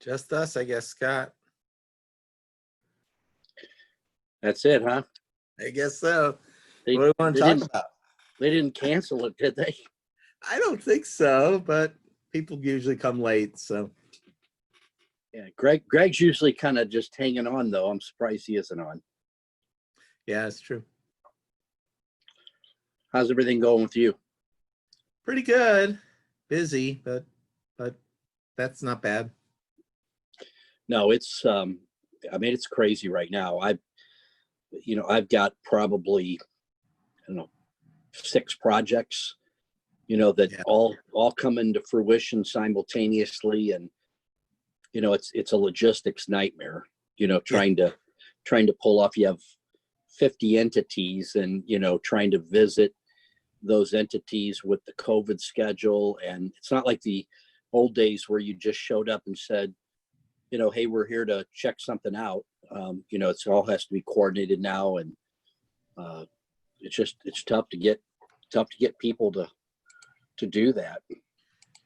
Just us, I guess, Scott. That's it, huh? I guess so. They, What do we want they to talk didn't, about? they didn't cancel it, did they? I don't think so, but people usually come late, so Yeah, Greg's usually kind of just hanging on, though. I'm surprised he isn't on. yeah, it's true. How's everything going with you? Pretty good. Busy, but that's not bad. No, it's I mean, it's crazy right now. I've got probably, I don't know, 6 projects, that Yeah. all come into fruition simultaneously, and it's a logistics nightmare. Trying to pull off. You have 50 entities, and trying to visit those entities with the COVID schedule, and it's not like the old days where you just showed up and said, hey, we're here to check something out. It's all has to be coordinated now, and it's tough to get people to do that.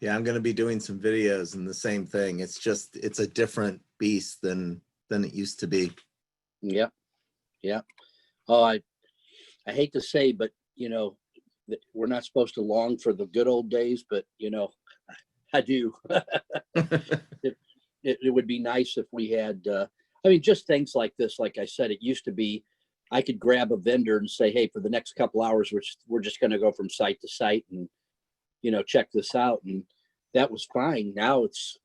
Yeah, I'm going to be doing some videos and the same thing. It's a different beast than it used to be. Yeah. Oh, I hate to say, but we're not supposed to long for the good old days, but I do. It would be nice if we had, just things like this. Like I said, it used to be, I could grab a vendor and say, hey, for the next couple hours, we're just going to go from site to site and, check this out. And that was fine. Now it's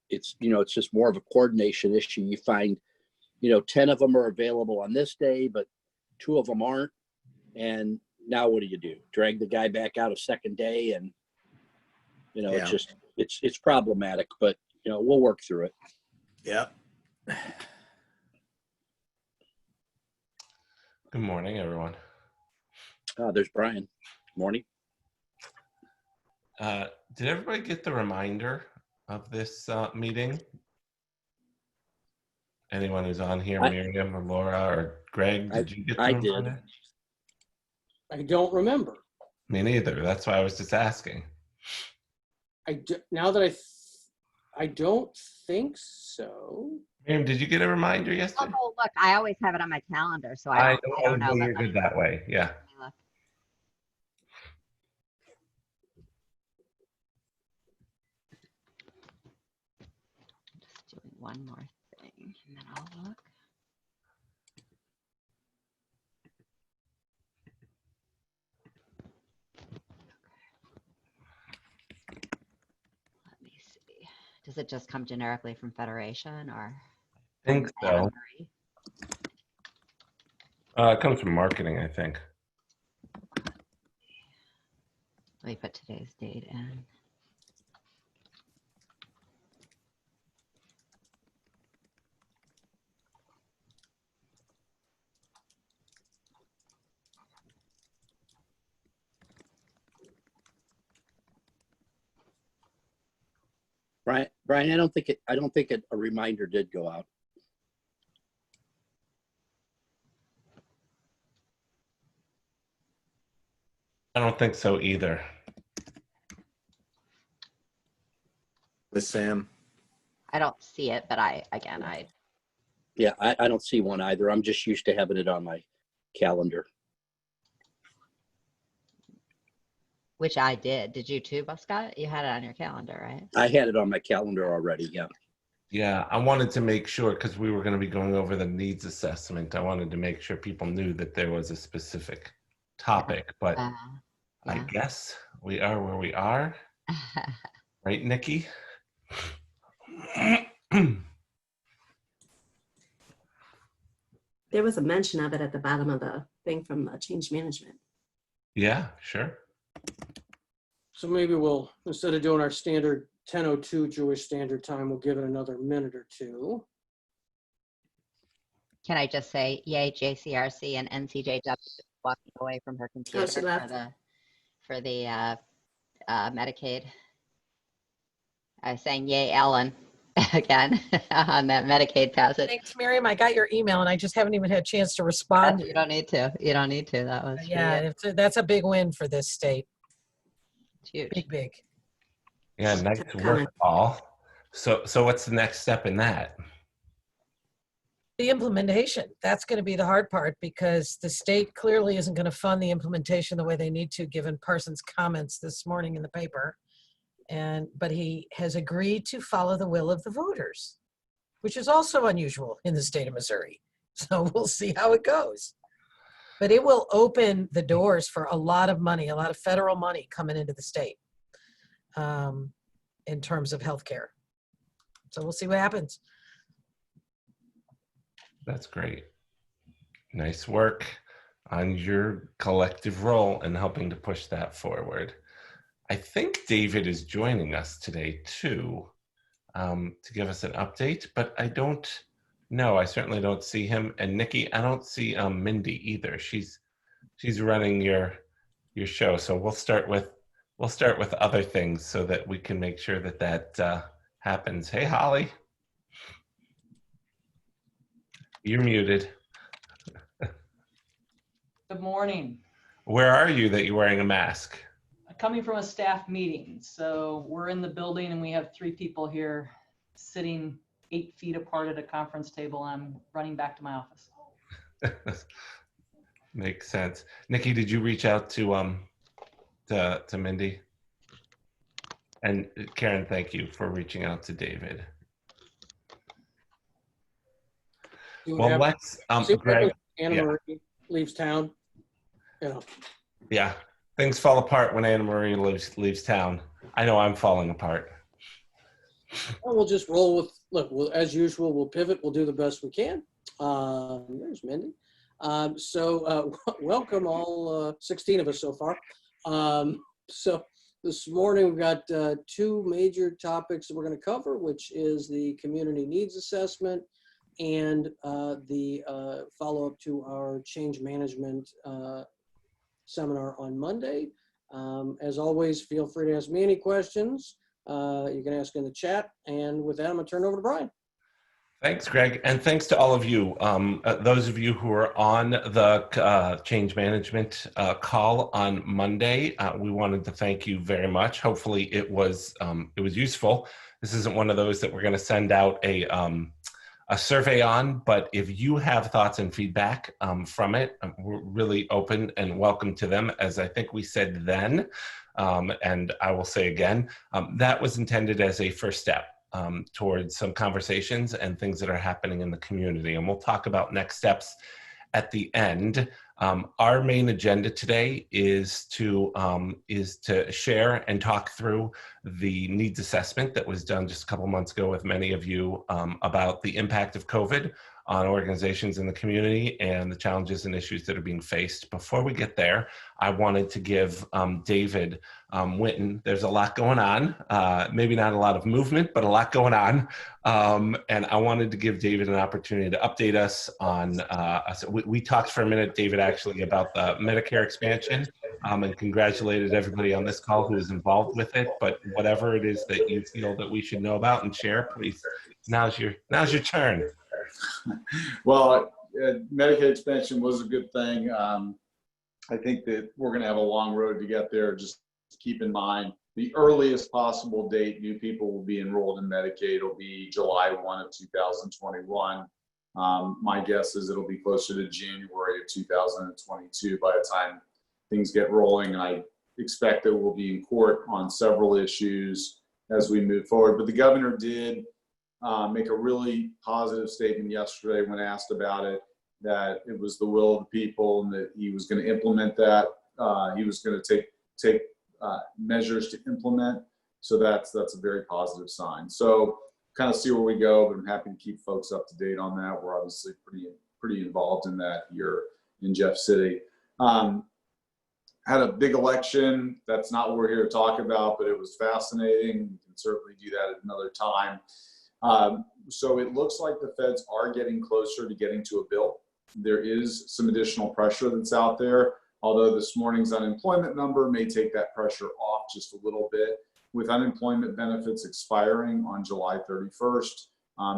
just more of a coordination issue. You find, 10 of them are available on this day, but 2 of them aren't. And now what do? Drag the guy back out a second day, and, Yeah. it's problematic, but, we'll work through it. Yep. Good morning, everyone. There's Brian. Morning. Did everybody get the reminder of this meeting? Anyone who's on here, Miriam or Laura or Greg, did you get the reminder? I don't remember. Me neither. That's why I was just asking. Now that I don't think so. Miriam, did you get a reminder yesterday? Oh, look, I always have it on my calendar, so I don't know. You're good that way. Yeah. Just doing one more thing, and then I'll look. Let me see. Does it just come generically from Federation, or? I think so. It comes from marketing, I think. Let me put today's date in. Brian, I don't think a reminder did go out. I don't think so either. With Sam. I don't see it, but I Yeah, I don't see one either. I'm just used to having it on my calendar. which I did. Did you too, Scott? You had it on your calendar, right? I had it on my calendar already. Yeah. Yeah, I wanted to make sure, because we were going to be going over the needs assessment. I wanted to make sure people knew that there was a specific topic, but I guess we are where we are. Right, Nikki? There was a mention of it at the bottom of the thing from change management. Yeah, sure. So maybe we'll, instead of doing our standard 10:02 Jewish Standard Time, we'll give it another minute or two. Can I just say, yay, JCRC and NCJW walking away from her computer she left. for the Medicaid. I was saying, yay, Ellen, again, on that Medicaid passage. Thanks, Miriam. I got your email and I just haven't even had a chance to respond. You don't need to. You don't need to. That was Yeah, that's a big win for this state. huge. Big. Yeah, nice work, Paul. So what's the next step in that? The implementation, that's going to be the hard part because the state clearly isn't going to fund the implementation the way they need to, given Parsons' comments this morning in the paper. But he has agreed to follow the will of the voters, which is also unusual in the state of Missouri. So we'll see how it goes. But it will open the doors for a lot of money, a lot of federal money coming into the state in terms of healthcare. So we'll see what happens. That's great. Nice work on your collective role in helping to push that forward. I think David is joining us today too, to give us an update, but I don't know. I certainly don't see him. And Nikki, I don't see Mindy either. She's running your show. So we'll start with other things so that we can make sure that happens. Hey, Holly. You're muted. Good morning. Where are you that you're wearing a mask? Coming from a staff meeting. So we're in the building and we have 3 people here sitting 8 feet apart at a conference table. I'm running back to my office. Makes sense. Nikki, did you reach out to Mindy? And Karen, thank you for reaching out to David. Well, let's, Greg, Anna Marie leaves town. You know. Yeah, things fall apart when Anna Marie leaves town. I know I'm falling apart. Well, we'll just roll with, look, as usual, we'll pivot. We'll do the best we can. There's Mindy. Welcome all 16 of us so far. So this morning we've got 2 major topics that we're going to cover, which is the community needs assessment and the follow-up to our change management seminar on Monday. As always, feel free to ask me any questions. You can ask in the chat. And with that, I'm going to turn it over to Brian. Thanks, Greg. And thanks to all of you. Those of you who are on the change management call on Monday, we wanted to thank you very much. Hopefully it was useful. This isn't one of those that we're going to send out a survey on, but if you have thoughts and feedback from it, we're really open and welcome to them. As I think we said then, and I will say again, that was intended as a first step towards some conversations and things that are happening in the community. And we'll talk about next steps at the end. Our main agenda today is to share and talk through the needs assessment that was done just a couple months ago with many of you about the impact of COVID on organizations in the community and the challenges and issues that are being faced. Before we get there, I wanted to give David Winton, there's a lot going on, maybe not a lot of movement, but a lot going on. And I wanted to give David an opportunity to update us on, we talked for a minute, David, actually about the Medicare expansion and congratulated everybody on this call who was involved with it. But whatever it is that you feel that we should know about and share, please, now's your turn. Well, Medicaid expansion was a good thing. I think that we're going to have a long road to get there. Just keep in mind the earliest possible date new people will be enrolled in Medicaid will be July 1 of 2021. My guess is it'll be closer to January of 2022 by the time things get rolling. And I expect that we'll be in court on several issues as we move forward. But the governor did make a really positive statement yesterday when asked about it, that it was the will of the people and that he was going to implement that. He was going to take measures to implement. So that's a very positive sign. So kind of see where we go, but I'm happy to keep folks up to date on that. We're obviously pretty involved in that here in Jeff City. Had a big election. That's not what we're here to talk about, but it was fascinating. We can certainly do that at another time. So it looks like the feds are getting closer to getting to a bill. There is some additional pressure that's out there, although this morning's unemployment number may take that pressure off just a little bit. With unemployment benefits expiring on July 31st,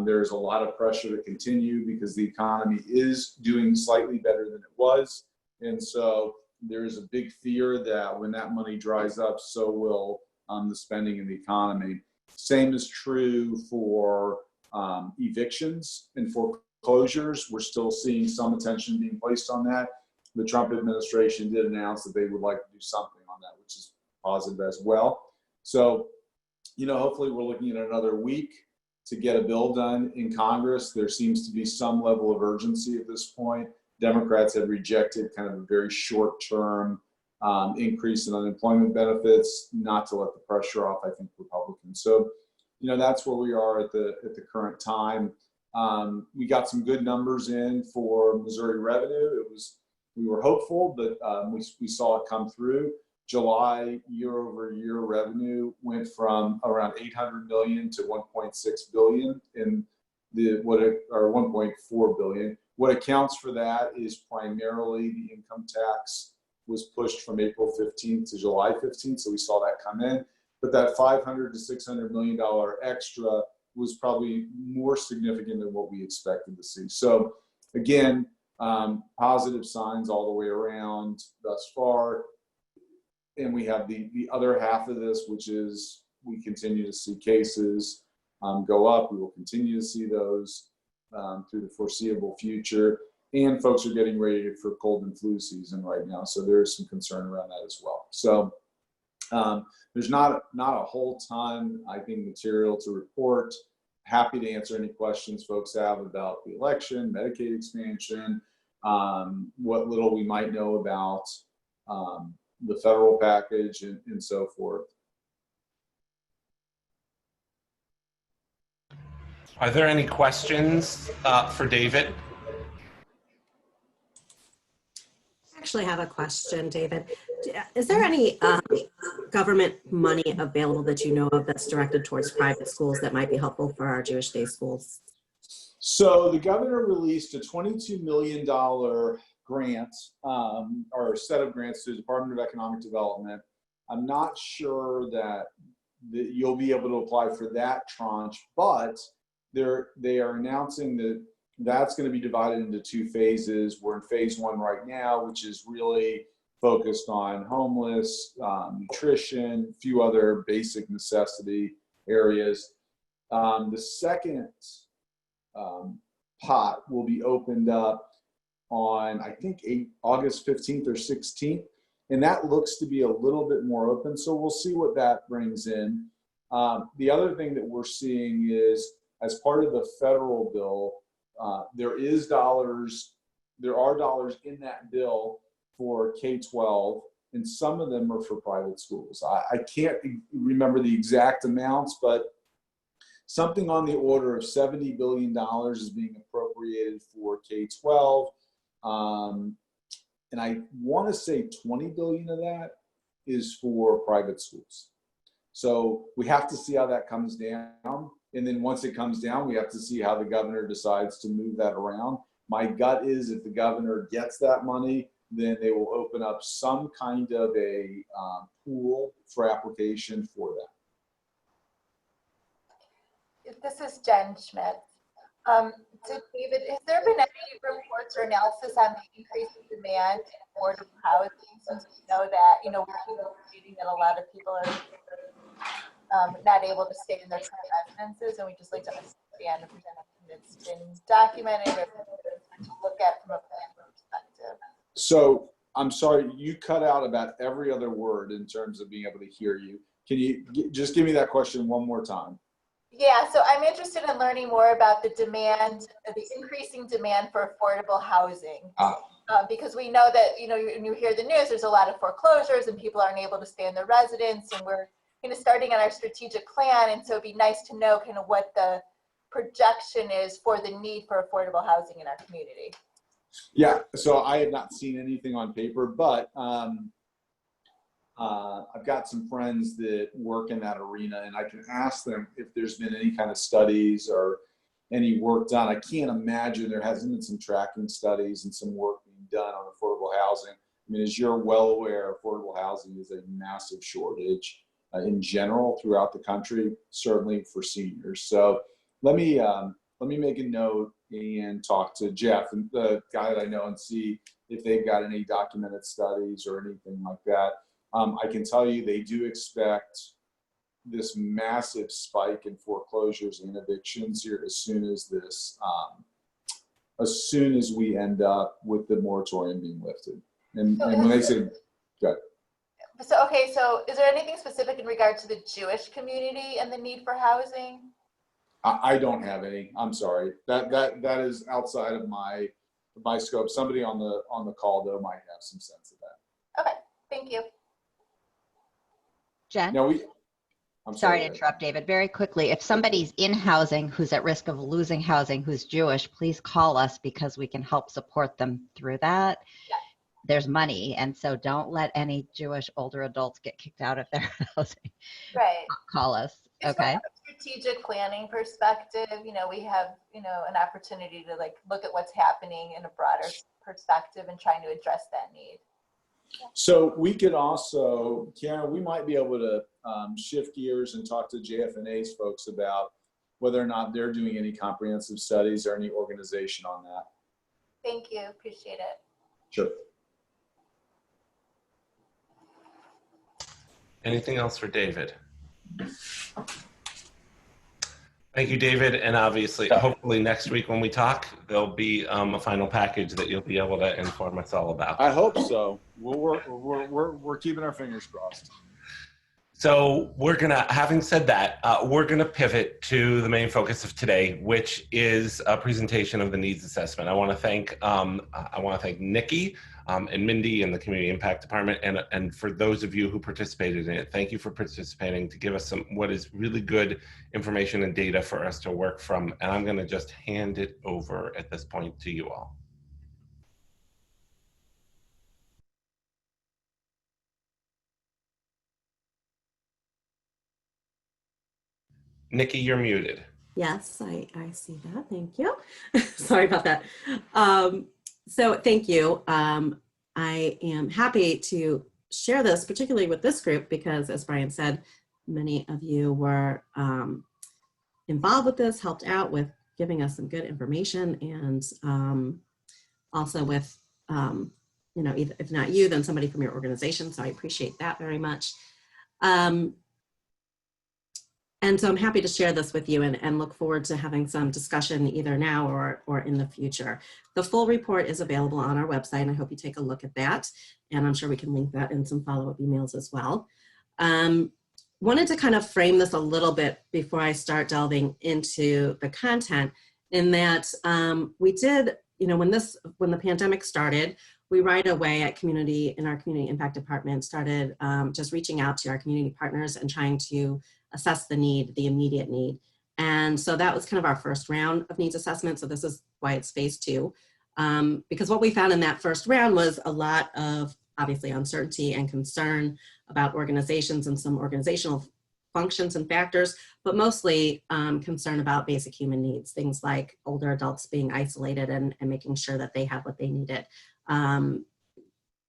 there's a lot of pressure to continue because the economy is doing slightly better than it was. And so there is a big fear that when that money dries up, so will the spending in the economy. Same is true for evictions and foreclosures. We're still seeing some attention being placed on that. The Trump administration did announce that they would like to do something on that, which is positive as well. So, hopefully we're looking at another week to get a bill done in Congress. There seems to be some level of urgency at this point. Democrats have rejected kind of a very short-term increase in unemployment benefits, not to let the pressure off, I think, Republicans. So, that's where we are at the current time. We got some good numbers in for Missouri revenue. We were hopeful, but we saw it come through. July year-over-year revenue went from around 800 million to 1.6 billion or 1.4 billion. What accounts for that is primarily the income tax was pushed from April 15th to July 15th, so we saw that come in. But that $500 to $600 million extra was probably more significant than what we expected to see. So again, positive signs all the way around thus far. And we have the other half of this, which is we continue to see cases go up. We will continue to see those through the foreseeable future. And folks are getting ready for cold and flu season right now. So there is some concern around that as well. So there's not a whole ton, I think, material to report. Happy to answer any questions folks have about the election, Medicaid expansion, what little we might know about the federal package and so forth. Are there any questions for David? I actually have a question, David. Is there any government money available that you know of that's directed towards private schools that might be helpful for our Jewish day schools? So the governor released a $22 million grant or set of grants to the Department of Economic Development. I'm not sure that you'll be able to apply for that tranche, but they are announcing that that's going to be divided into two phases. We're in phase one right now, which is really focused on homeless, nutrition, a few other basic necessity areas. The second pot will be opened up on, I think, August 15th or 16th. And that looks to be a little bit more open. So we'll see what that brings in. The other thing that we're seeing is, as part of the federal bill, there are dollars in that bill for K-12, and some of them are for private schools. I can't remember the exact amounts, but something on the order of $70 billion is being appropriated for K-12. And I want to say 20 billion of that is for private schools. So we have to see how that comes down. And then once it comes down, we have to see how the governor decides to move that around. My gut is if the governor gets that money, then they will open up some kind of a pool for application for that. This is Jen Schmidt. So David, has there been any reports or analysis on the increase in demand in affordable housing, since we know that, we're reading that a lot of people are not able to stay in their current residences, and we just like to understand if there's anything that's been documented or to look at from a planning perspective. So I'm sorry, you cut out about every other word in terms of being able to hear you. Can you just give me that question one more time? Yeah, so I'm interested in learning more about the demand, the increasing demand for affordable housing. Because we know that, when you hear the news, there's a lot of foreclosures and people aren't able to stay in their residence, and we're starting on our strategic plan. And so it'd be nice to know kind of what the projection is for the need for affordable housing in our community. Yeah, so I have not seen anything on paper, but I've got some friends that work in that arena, and I can ask them if there's been any kind of studies or any work done. I can't imagine there hasn't been some tracking studies and some work being done on affordable housing. I mean, as you're well aware, affordable housing is a massive shortage in general throughout the country, certainly for seniors. So let me make a note and talk to Jeff, and the guy that I know, and see if they've got any documented studies or anything like that. I can tell you they do expect this massive spike in foreclosures and evictions here as soon as we end up with the moratorium being lifted. And when they say, good. So, okay, so is there anything specific in regard to the Jewish community and the need for housing? I don't have any. I'm sorry. That is outside of my scope. Somebody on the call though might have some sense of that. Okay, thank you. Jen? Now I'm Sorry to interrupt, David. Very quickly, if somebody's in housing who's at risk of losing housing, who's Jewish, please call us because we can help support them through that. Yeah. There's money, and so don't let any Jewish older adults get kicked out of their housing. Right. Call us, It's okay? From a strategic planning perspective, we have, an opportunity to like look at what's happening in a broader perspective and trying to address that need. So we could also, Karen, we might be able to shift gears and talk to JFNA's folks about whether or not they're doing any comprehensive studies or any organization on that. Thank you. Appreciate it. Sure. Anything else for David? Thank you, David. And obviously, hopefully next week when we talk, there'll be a final package that you'll be able to inform us all about. I hope so. We're keeping our fingers crossed. So having said that, we're gonna pivot to the main focus of today, which is a presentation of the needs assessment. I want to thank Nikki and Mindy and the Community Impact Department, and for those of you who participated in it, thank you for participating to give us what is really good information and data for us to work from. And I'm going to just hand it over at this point to you all. Nikki, you're muted. Yes, I see that. Thank you. Sorry about that. So thank you. I am happy to share this, particularly with this group, because as Brian said, many of you were involved with this, helped out with giving us some good information, and also with, if not you, then somebody from your organization. So I appreciate that very much. And so I'm happy to share this with you and look forward to having some discussion either now or in the future. The full report is available on our website, and I hope you take a look at that. And I'm sure we can link that in some follow-up emails as well. Wanted to kind of frame this a little bit before I start delving into the content, in that we did, when the pandemic started, we right away in our Community Impact Department started just reaching out to our community partners and trying to assess the immediate need. And so that was kind of our first round of needs assessment. So this is why it's phase 2. Because what we found in that first round was a lot of obviously uncertainty and concern about organizations and some organizational functions and factors, but mostly concern about basic human needs, things like older adults being isolated and making sure that they have what they needed.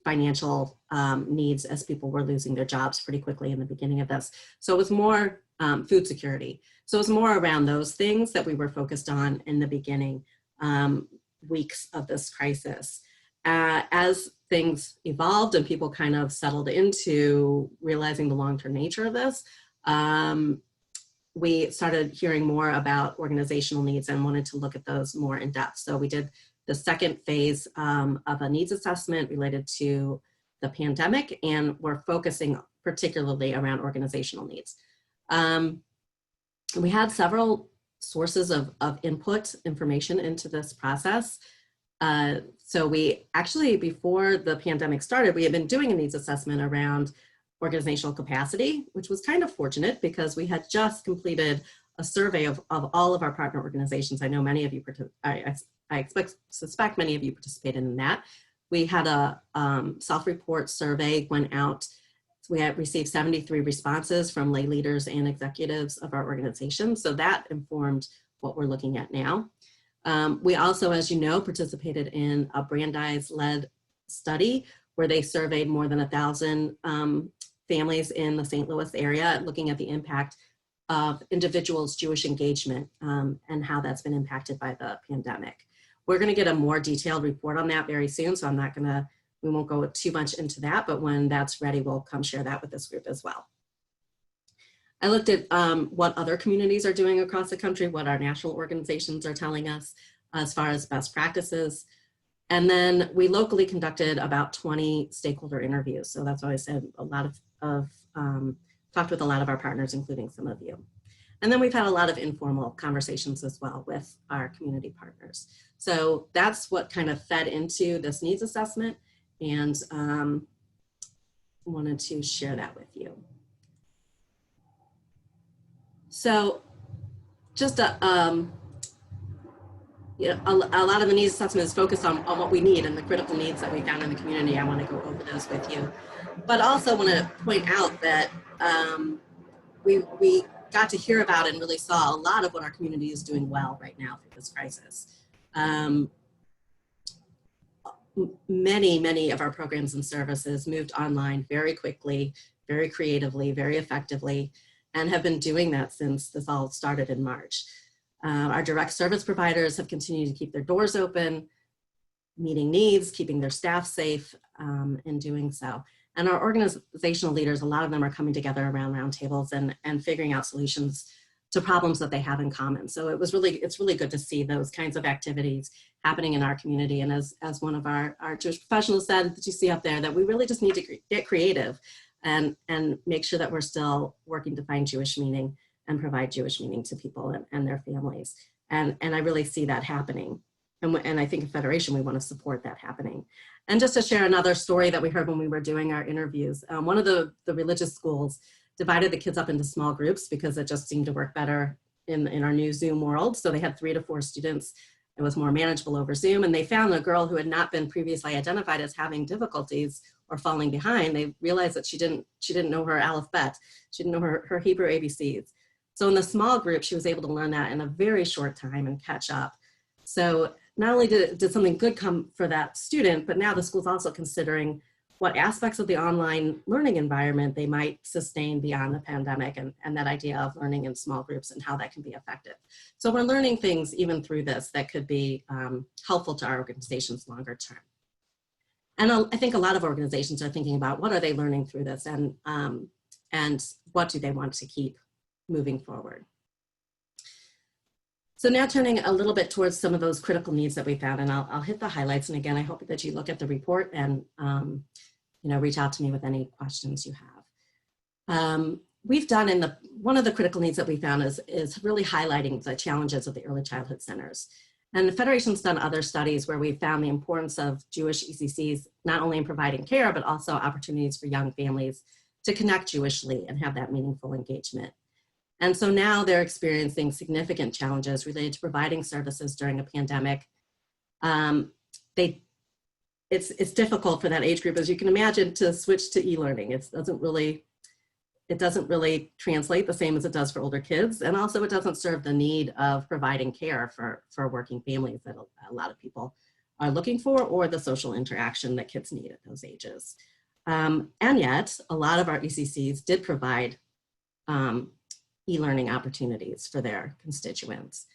Financial needs as people were losing their jobs pretty quickly in the beginning of this. So it was more food security. So it was more around those things that we were focused on in the beginning weeks of this crisis. As things evolved and people kind of settled into realizing the long-term nature of this, we started hearing more about organizational needs and wanted to look at those more in depth. So we did the second phase of a needs assessment related to the pandemic, and we're focusing particularly around organizational needs. We had several sources of input information into this process. So we actually, before the pandemic started, we had been doing a needs assessment around organizational capacity, which was kind of fortunate because we had just completed a survey of all of our partner organizations. I know many of you, I suspect many of you participated in that. We had a self-report survey went out. We had received 73 responses from lay leaders and executives of our organization. So that informed what we're looking at now. We also, as you know, participated in a Brandeis-led study where they surveyed more than 1,000 families in the St. Louis area, looking at the impact of individuals' Jewish engagement and how that's been impacted by the pandemic. We're going to get a more detailed report on that very soon, so we won't go too much into that, but when that's ready, we'll come share that with this group as well. I looked at what other communities are doing across the country, what our national organizations are telling us as far as best practices. And then we locally conducted about 20 stakeholder interviews. So that's why I said a lot of talked with a lot of our partners, including some of you. And then we've had a lot of informal conversations as well with our community partners. So that's what kind of fed into this needs assessment, and wanted to share that with you. So just a lot of the needs assessment is focused on what we need and the critical needs that we found in the community. I want to go over those with you, but also want to point out that we got to hear about and really saw a lot of what our community is doing well right now through this crisis. Many of our programs and services moved online very quickly, very creatively, very effectively, and have been doing that since this all started in March. Our direct service providers have continued to keep their doors open, meeting needs, keeping their staff safe in doing so. And our organizational leaders, a lot of them are coming together around roundtables and figuring out solutions to problems that they have in common. So it's really good to see those kinds of activities happening in our community. And as one of our Jewish professionals said, that you see up there, that we really just need to get creative and make sure that we're still working to find Jewish meaning and provide Jewish meaning to people and their families. And I really see that happening. And I think at Federation, we want to support that happening. And just to share another story that we heard when we were doing our interviews, one of the religious schools divided the kids up into small groups because it just seemed to work better in our new Zoom world. So they had 3 to 4 students. It was more manageable over Zoom. And they found a girl who had not been previously identified as having difficulties or falling behind. They realized that she didn't know her alphabet. She didn't know her Hebrew ABCs. So in the small group, she was able to learn that in a very short time and catch up. So not only did something good come for that student, but now the school's also considering what aspects of the online learning environment they might sustain beyond the pandemic, and that idea of learning in small groups and how that can be effective. So we're learning things even through this that could be helpful to our organizations longer term. And I think a lot of organizations are thinking about what are they learning through this, and what do they want to keep moving forward. So now turning a little bit towards some of those critical needs that we found, and I'll hit the highlights. And again, I hope that you look at the report and reach out to me with any questions you have. We've done one of the critical needs that we found is really highlighting the challenges of the early childhood centers. And the Federation's done other studies where we've found the importance of Jewish ECCs, not only in providing care, but also opportunities for young families to connect Jewishly and have that meaningful engagement. And so now they're experiencing significant challenges related to providing services during a pandemic. It's difficult for that age group, as you can imagine, to switch to e-learning. It doesn't really translate the same as it does for older kids. And also it doesn't serve the need of providing care for working families that a lot of people are looking for, or the social interaction that kids need at those ages. And yet a lot of our ECCs did provide e-learning opportunities for their constituents.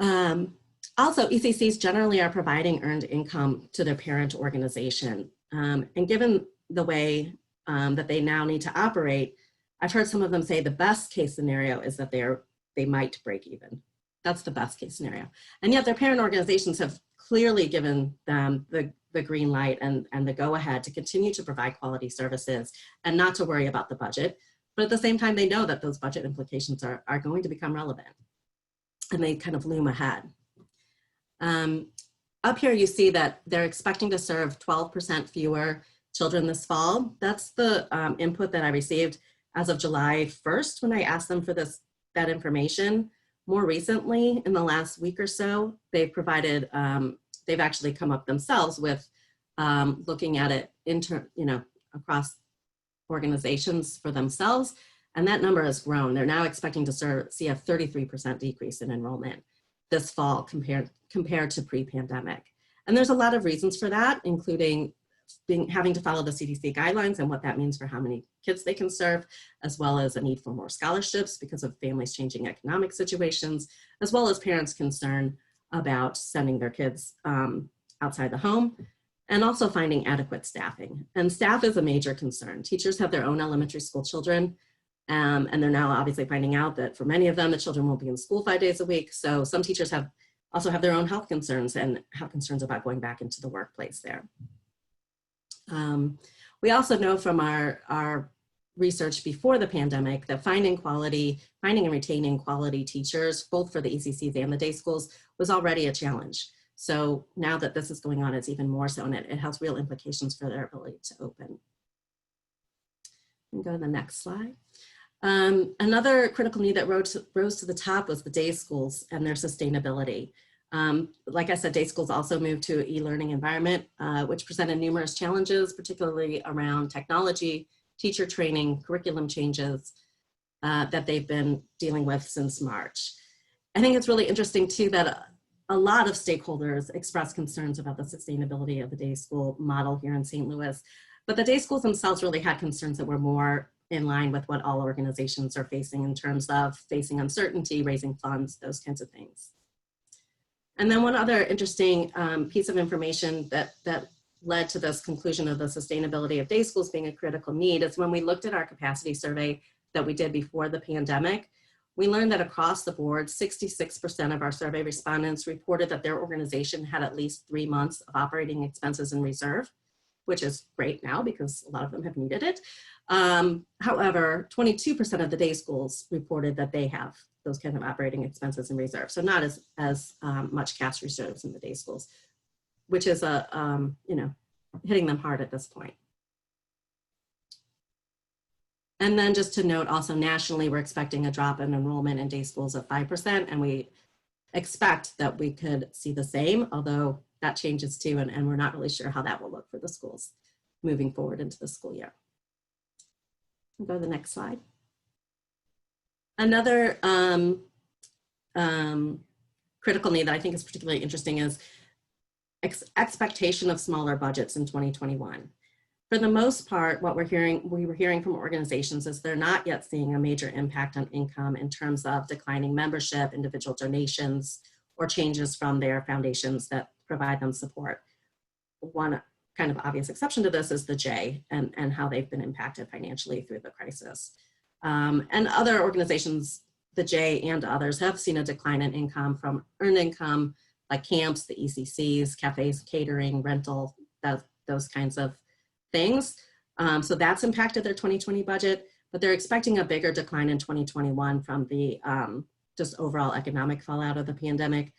Also, ECCs generally are providing earned income to their parent organization. And given the way that they now need to operate, I've heard some of them say the best case scenario is that they might break even. That's the best case scenario. And yet their parent organizations have clearly given them the green light and the go ahead to continue to provide quality services and not to worry about the budget. But at the same time, they know that those budget implications are going to become relevant, and they kind of loom ahead. Up here, you see that they're expecting to serve 12% fewer children this fall. That's the input that I received as of July 1st when I asked them for that information. More recently, in the last week or so, they've provided, they've actually come up themselves with looking at it across organizations for themselves, and that number has grown. They're now expecting to see a 33% decrease in enrollment this fall compared to pre-pandemic. And there's a lot of reasons for that, including having to follow the CDC guidelines and what that means for how many kids they can serve, as well as a need for more scholarships because of families' changing economic situations, as well as parents' concern about sending their kids outside the home, and also finding adequate staffing. And staff is a major concern. Teachers have their own elementary school children. And they're now obviously finding out that for many of them, the children won't be in school 5 days a week. So some teachers also have their own health concerns and have concerns about going back into the workplace there. We also know from our research before the pandemic that finding and retaining quality teachers, both for the ECCs and the day schools, was already a challenge. So now that this is going on, it's even more so, and it has real implications for their ability to open. And go to the next slide. Another critical need that rose to the top was the day schools and their sustainability. Like I said, day schools also moved to an e-learning environment, which presented numerous challenges, particularly around technology, teacher training, curriculum changes that they've been dealing with since March. I think it's really interesting too that a lot of stakeholders expressed concerns about the sustainability of the day school model here in St. Louis, but the day schools themselves really had concerns that were more in line with what all organizations are facing in terms of facing uncertainty, raising funds, those kinds of things. And then one other interesting piece of information that led to this conclusion of the sustainability of day schools being a critical need is when we looked at our capacity survey that we did before the pandemic, we learned that across the board, 66% of our survey respondents reported that their organization had at least 3 months of operating expenses in reserve, which is great now because a lot of them have needed it. However, 22% of the day schools reported that they have those kind of operating expenses in reserve. So not as much cash reserves in the day schools, which is hitting them hard at this point. And then just to note also nationally, we're expecting a drop in enrollment in day schools of 5%, and we expect that we could see the same, although that changes too, and we're not really sure how that will look for the schools moving forward into the school year. We'll go to the next slide. Another critical need that I think is particularly interesting is expectation of smaller budgets in 2021. For the most part, what we were hearing from organizations is they're not yet seeing a major impact on income in terms of declining membership, individual donations, or changes from their foundations that provide them support. One kind of obvious exception to this is the J and how they've been impacted financially through the crisis. And other organizations, the J and others, have seen a decline in income from earned income, like camps, the ECCs, cafes, catering, rental, those kinds of things. So that's impacted their 2020 budget, but they're expecting a bigger decline in 2021 from the just overall economic fallout of the pandemic.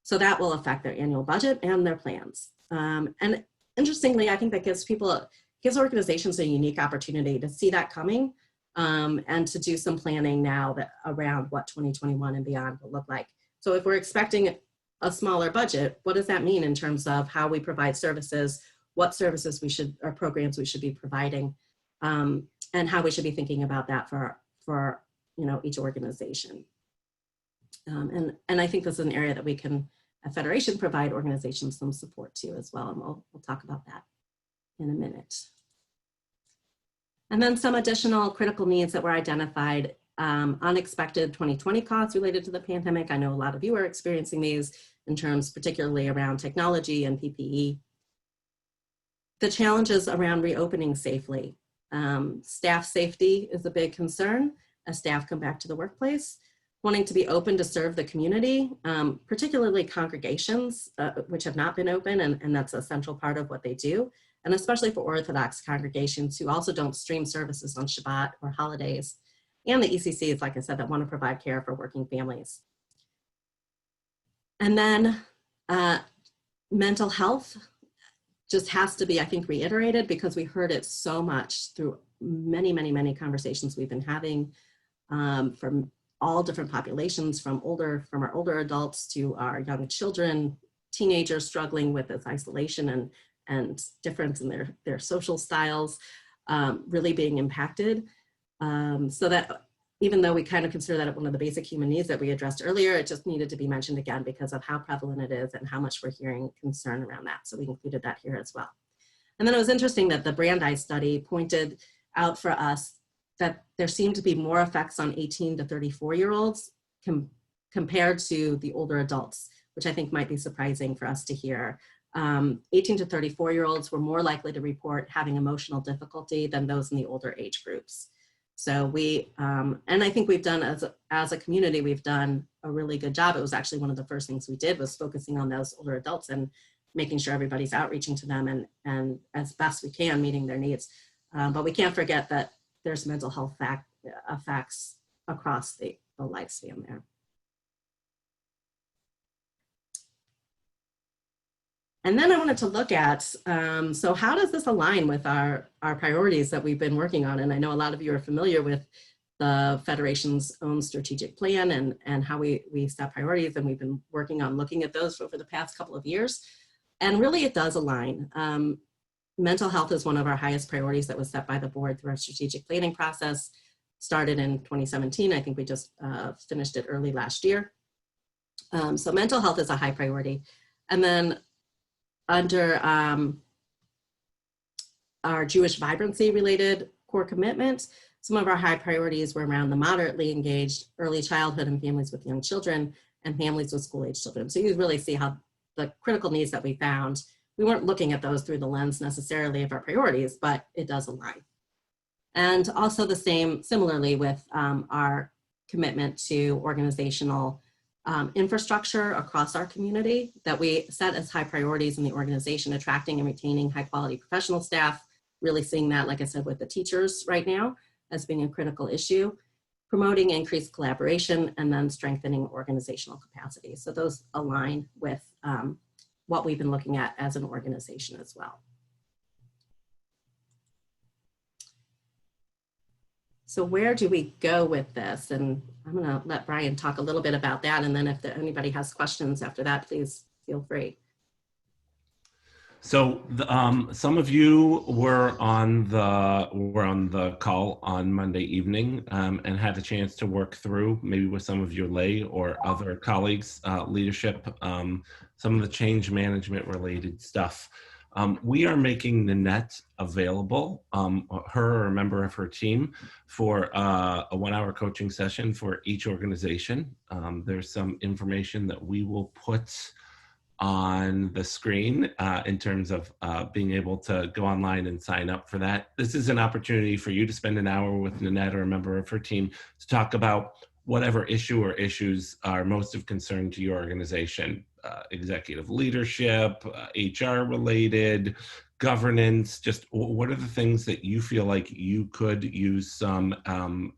So that will affect their annual budget and their plans. And interestingly, I think that gives organizations a unique opportunity to see that coming and to do some planning now around what 2021 and beyond will look like. So if we're expecting a smaller budget, what does that mean in terms of how we provide services, what services or programs we should be providing, and how we should be thinking about that for each organization. And I think this is an area that we can, at Federation, provide organizations some support to as well, and we'll talk about that in a minute. And then some additional critical needs that were identified, unexpected 2020 costs related to the pandemic. I know a lot of you are experiencing these in terms particularly around technology and PPE. The challenges around reopening safely. Staff safety is a big concern as staff come back to the workplace. Wanting to be open to serve the community, particularly congregations, which have not been open, and that's a central part of what they do. And especially for Orthodox congregations who also don't stream services on Shabbat or holidays. And the ECCs, like I said, that want to provide care for working families. And then mental health just has to be, I think, reiterated because we heard it so much through many, many, many conversations we've been having from all different populations, from our older adults to our young children, teenagers struggling with this isolation and difference in their social styles, really being impacted. So that even though we kind of consider that one of the basic human needs that we addressed earlier, it just needed to be mentioned again because of how prevalent it is and how much we're hearing concern around that. So we included that here as well. And then it was interesting that the Brandeis study pointed out for us that there seemed to be more effects on 18 to 34-year-olds compared to the older adults, which I think might be surprising for us to hear. 18 to 34-year-olds were more likely to report having emotional difficulty than those in the older age groups. So we, and I think we've done as a community, we've done a really good job. It was actually one of the first things we did was focusing on those older adults and making sure everybody's outreaching to them and as best we can meeting their needs. But we can't forget that there's mental health effects across the lifespan there. And then I wanted to look at, so how does this align with our priorities that we've been working on? And I know a lot of you are familiar with the Federation's own strategic plan and how we set priorities, and we've been working on looking at those over the past couple of years. And really it does align. Mental health is one of our highest priorities that was set by the board through our strategic planning process, started in 2017. I think we just finished it early last year. So mental health is a high priority. And then under our Jewish vibrancy related core commitments, some of our high priorities were around the moderately engaged, early childhood and families with young children, and families with school-age children. So you really see how the critical needs that we found, we weren't looking at those through the lens necessarily of our priorities, but it does align. And also the same, similarly with our commitment to organizational infrastructure across our community that we set as high priorities in the organization, attracting and retaining high quality professional staff, really seeing that, like I said, with the teachers right now as being a critical issue, promoting increased collaboration, and then strengthening organizational capacity. So those align with what we've been looking at as an organization as well. So where do we go with this? And I'm going to let Brian talk a little bit about that. And then if anybody has questions after that, please feel free. So some of you were on the call on Monday evening and had a chance to work through, maybe with some of your lay or other colleagues, leadership, some of the change management related stuff. We are making Nanette available, her or a member of her team, for a 1-hour coaching session for each organization. There's some information that we will put on the screen in terms of being able to go online and sign up for that. This is an opportunity for you to spend an hour with Nanette or a member of her team to talk about whatever issue or issues are most of concern to your organization. Executive leadership, HR related, governance, just what are the things that you feel like you could use some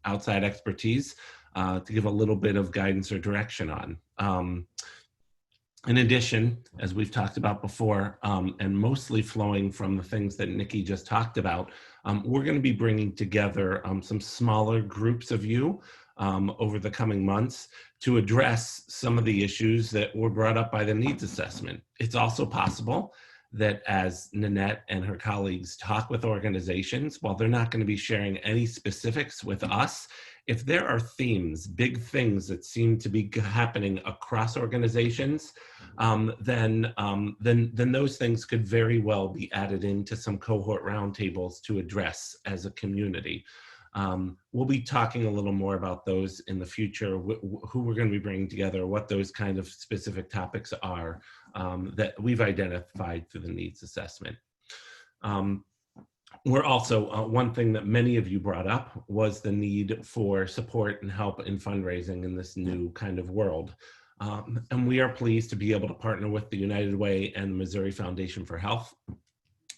outside expertise to give a little bit of guidance or direction on. In addition, as we've talked about before, and mostly flowing from the things that Nikki just talked about, we're going to be bringing together some smaller groups of you over the coming months to address some of the issues that were brought up by the needs assessment. It's also possible that as Nanette and her colleagues talk with organizations, while they're not going to be sharing any specifics with us, if there are themes, big things that seem to be happening across organizations, then those things could very well be added into some cohort roundtables to address as a community. We'll be talking a little more about those in the future, who we're going to be bringing together, what those kind of specific topics are that we've identified through the needs assessment. We're also, one thing that many of you brought up was the need for support and help in fundraising in this new kind of world. And we are pleased to be able to partner with the United Way and the Missouri Foundation for Health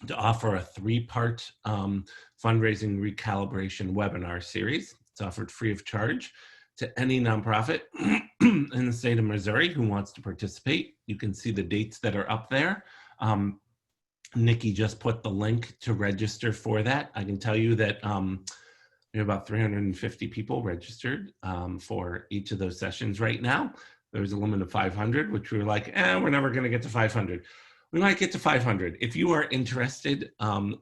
to offer a 3-part fundraising recalibration webinar series. It's offered free of charge to any nonprofit in the state of Missouri who wants to participate. You can see the dates that are up there. Nikki just put the link to register for that. I can tell you that we have about 350 people registered for each of those sessions right now. There's a limit of 500, which we were like, we're never going to get to 500. We might get to 500. If you are interested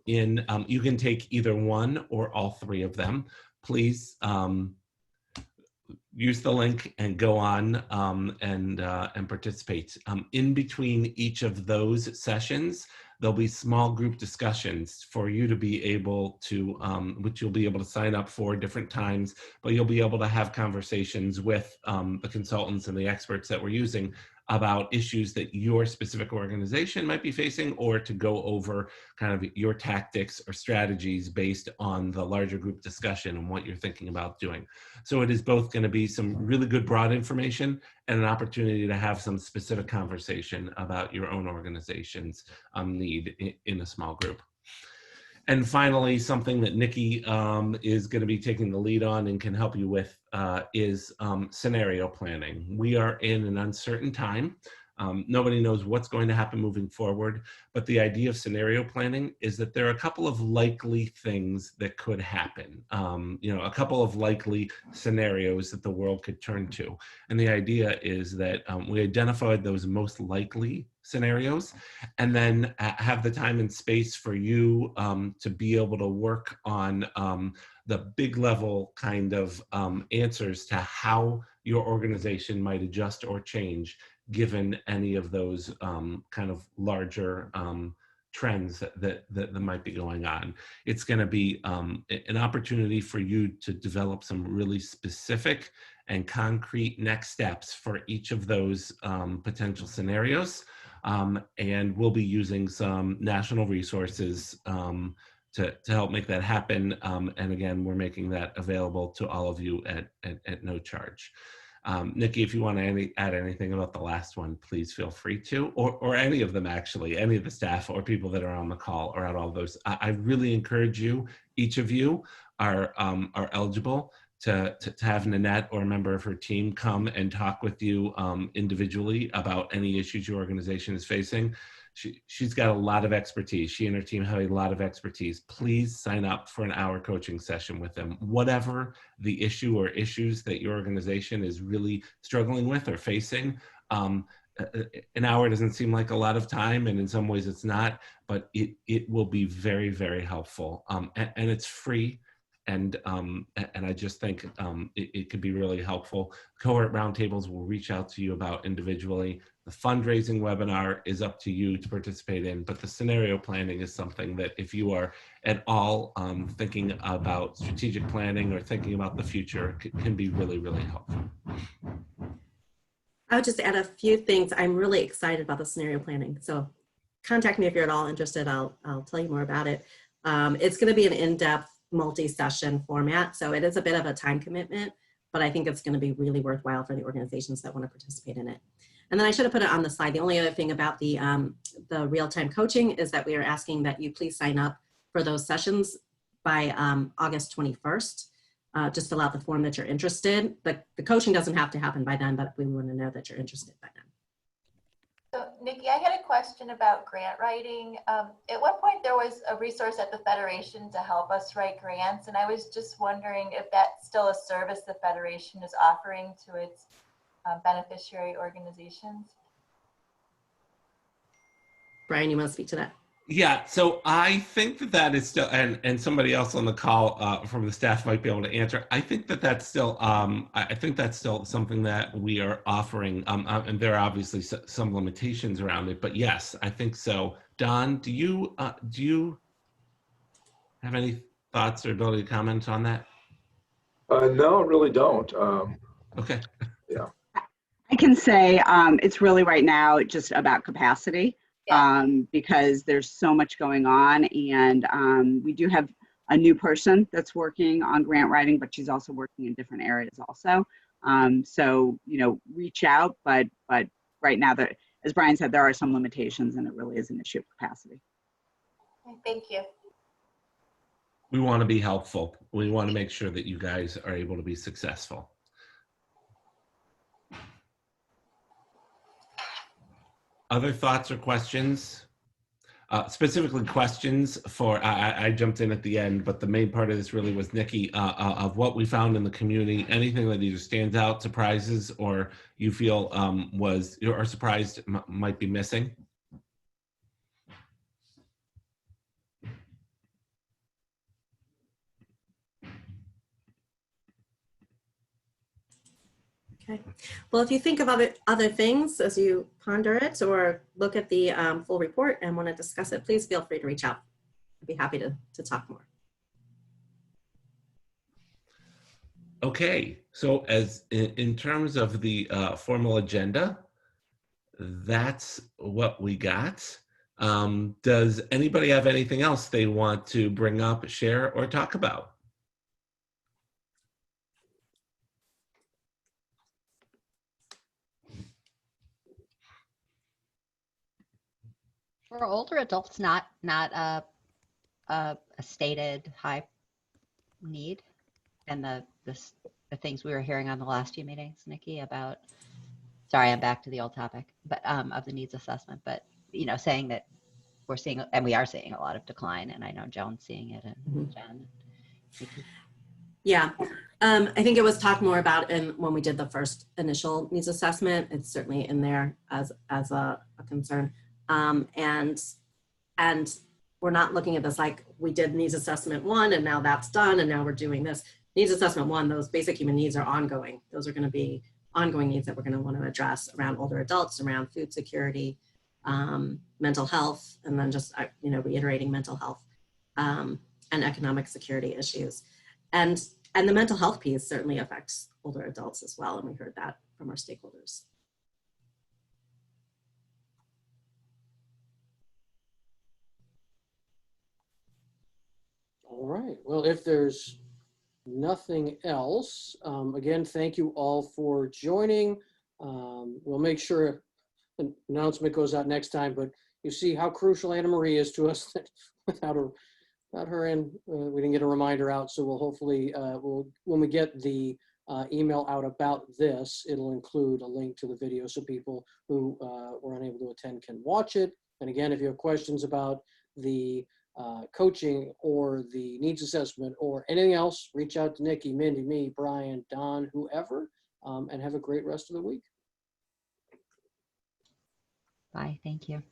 you can take either one or all 3 of them. Please use the link and go on and participate. In between each of those sessions, there'll be small group discussions for you to be able to, which you'll be able to sign up for different times, but you'll be able to have conversations with the consultants and the experts that we're using about issues that your specific organization might be facing, or to go over kind of your tactics or strategies based on the larger group discussion and what you're thinking about doing. So it is both going to be some really good broad information and an opportunity to have some specific conversation about your own organization's need in a small group. And finally, something that Nikki is going to be taking the lead on and can help you with is scenario planning. We are in an uncertain time. Nobody knows what's going to happen moving forward, but the idea of scenario planning is that there are a couple of likely things that could happen, a couple of likely scenarios that the world could turn to. And the idea is that we identified those most likely scenarios and then have the time and space for you to be able to work on the big level kind of answers to how your organization might adjust or change given any of those kind of larger trends that might be going on. It's going to be an opportunity for you to develop some really specific and concrete next steps for each of those potential scenarios. And we'll be using some national resources to help make that happen. And again, we're making that available to all of you at no charge. Nikki, if you want to add anything about the last one, please feel free to, or any of them actually, any of the staff or people that are on the call or at all those. I really encourage you, each of you are eligible to have Nanette or a member of her team come and talk with you individually about any issues your organization is facing. She's got a lot of expertise. She and her team have a lot of expertise. Please sign up for an hour coaching session with them. Whatever the issue or issues that your organization is really struggling with or facing, an hour doesn't seem like a lot of time, and in some ways it's not, but it will be very, very helpful. And it's free. And I just think it could be really helpful. Cohort roundtables will reach out to you about individually. The fundraising webinar is up to you to participate in, but the scenario planning is something that if you are at all thinking about strategic planning or thinking about the future, can be really, really helpful. I would just add a few things. I'm really excited about the scenario planning. So contact me if you're at all interested. I'll tell you more about it. It's going to be an in-depth multi-session format. So it is a bit of a time commitment, but I think it's going to be really worthwhile for the organizations that want to participate in it. And then I should have put it on the slide. The only other thing about the real-time coaching is that we are asking that you please sign up for those sessions by August 21st. Just fill out the form that you're interested. The coaching doesn't have to happen by then, but we want to know that you're interested by then. So Nikki, I had a question about grant writing. At one point there was a resource at the Federation to help us write grants, and I was just wondering if that's still a service the Federation is offering to its beneficiary organizations. Brian, you want to speak to that? Yeah, so I think that is still, and somebody else on the call from the staff might be able to answer. I think that's still, I think that's still something that we are offering, and there are obviously some limitations around it, but yes, I think so. Don, do you have any thoughts or ability to comment on that? No, I really don't. Okay. Yeah. I can say it's really right now just about capacity. Because there's so much going on, and we do have a new person that's working on grant writing, but she's also working in different areas also. So, reach out, but right now, as Brian said, there are some limitations, and it really is an issue of capacity. Thank you. We want to be helpful. We want to make sure that you guys are able to be successful. Other thoughts or questions? Specifically questions for, I jumped in at the end, but the main part of this really was Nikki, of what we found in the community, anything that either stands out, surprises, or you feel or surprised might be missing? Okay. Well, if you think of other things as you ponder it or look at the full report and want to discuss it, please feel free to reach out. I'd be happy to talk more. Okay, so as in terms of the formal agenda, that's what we got. Does anybody have anything else they want to bring up, share, or talk about? For older adults, not a stated high need, and the things we were hearing on the last few meetings, Nikki, about. Sorry, I'm back to the old topic, but of the needs assessment. But saying that we're seeing, and we are seeing, a lot of decline, and I know Joan's seeing it, and Jen. Nikki. Yeah, I think it was talked more about when we did the first initial needs assessment. It's certainly in there as a concern, and we're not looking at this like we did needs assessment 1 and now that's done and now we're doing this. Needs assessment 1, those basic human needs are ongoing. Those are going to be ongoing needs that we're going to want to address around older adults, around food security, mental health, and then just reiterating mental health and economic security issues. And the mental health piece certainly affects older adults as well, and we heard that from our stakeholders. All right. Well, if there's nothing else, again, thank you all for joining. We'll make sure an announcement goes out next time, but you see how crucial Anna Marie is to us that without her in, we didn't get a reminder out. So we'll hopefully, when we get the email out about this, it'll include a link to the video so people who were unable to attend can watch it. And again, if you have questions about the coaching or the needs assessment or anything else, reach out to Nikki, Mindy, me, Brian, Don, whoever, and have a great rest of the week. Bye. Thank you.